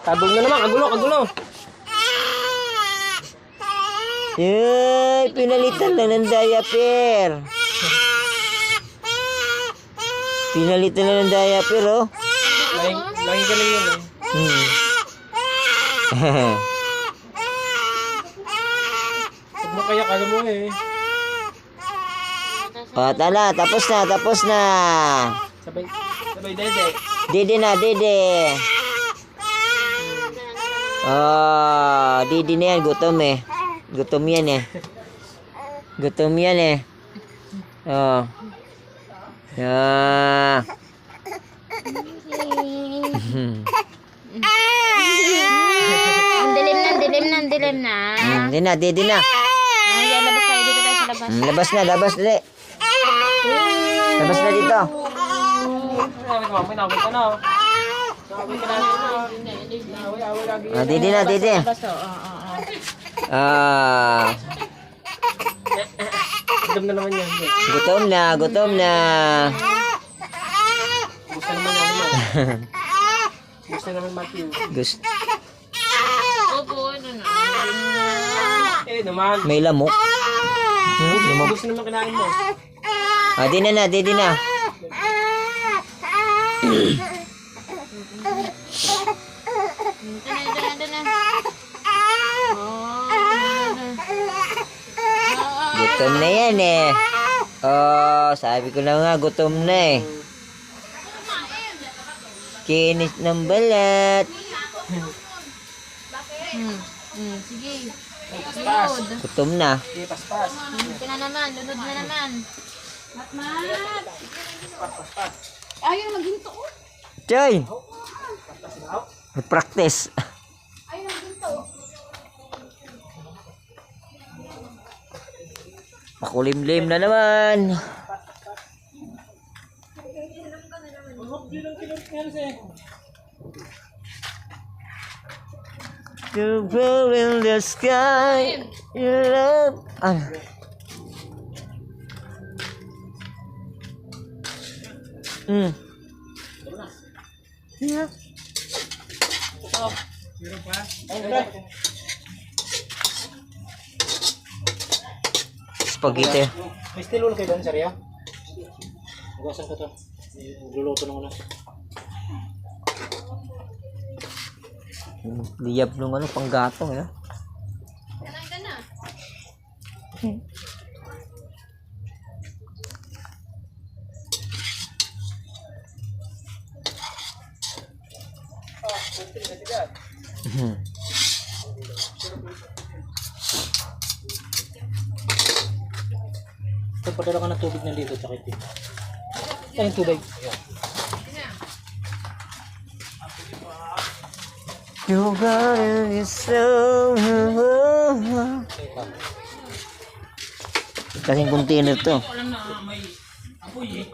Tabog na naman, kagulo, kagulo. Yay, pinalitan na ng diaper. Pinalitan na ng diaper, oh. Lagi ka lang yun, eh. Huwag mo kaya, kala mo, eh. O, tala, tapos na. Sabay, dede. Dede na, dede. Oh, dede na yan, gutom eh. Gutom yan eh. Oh. Yeah. Ang dilim na. Dede na. Ay, labas tayo dito tayo sa labas. Labas na. Labas na dito. Sabi ko, may nakawit ka na, oh. Nakawit ka na, away lagi. Dede na, dede. Labas, oo. Gutom na naman yan. Gutom na. Gusto naman yan, naman. Gusto naman, Matthew. Gusto. Opo, ano na. Eh, naman. May lamok. Gusto naman kinain mo. Dede na. Ito na. Gutom na yan eh. Oh, sabi ko na nga, gutom na eh. Kinis ng balat. Sige. Paspas. Gutom na. Sige, paspas. Ito na naman. Lunod na naman. Ayaw maghinto. Choy! Practice. Ayaw maghinto. Pakulimlim na naman. You blow in the sky. You love. Yeah. Spaghetti. May still ulo kayo doon, Sarya? Magawasan ko to. Luluto na muna. Liyab nung panggatong eh. Kanain ka na. Padala ka ng tubig na dito, tsaka ito. Saan yung tubig? You got it so. Kasing container to. Alam na may apoy eh.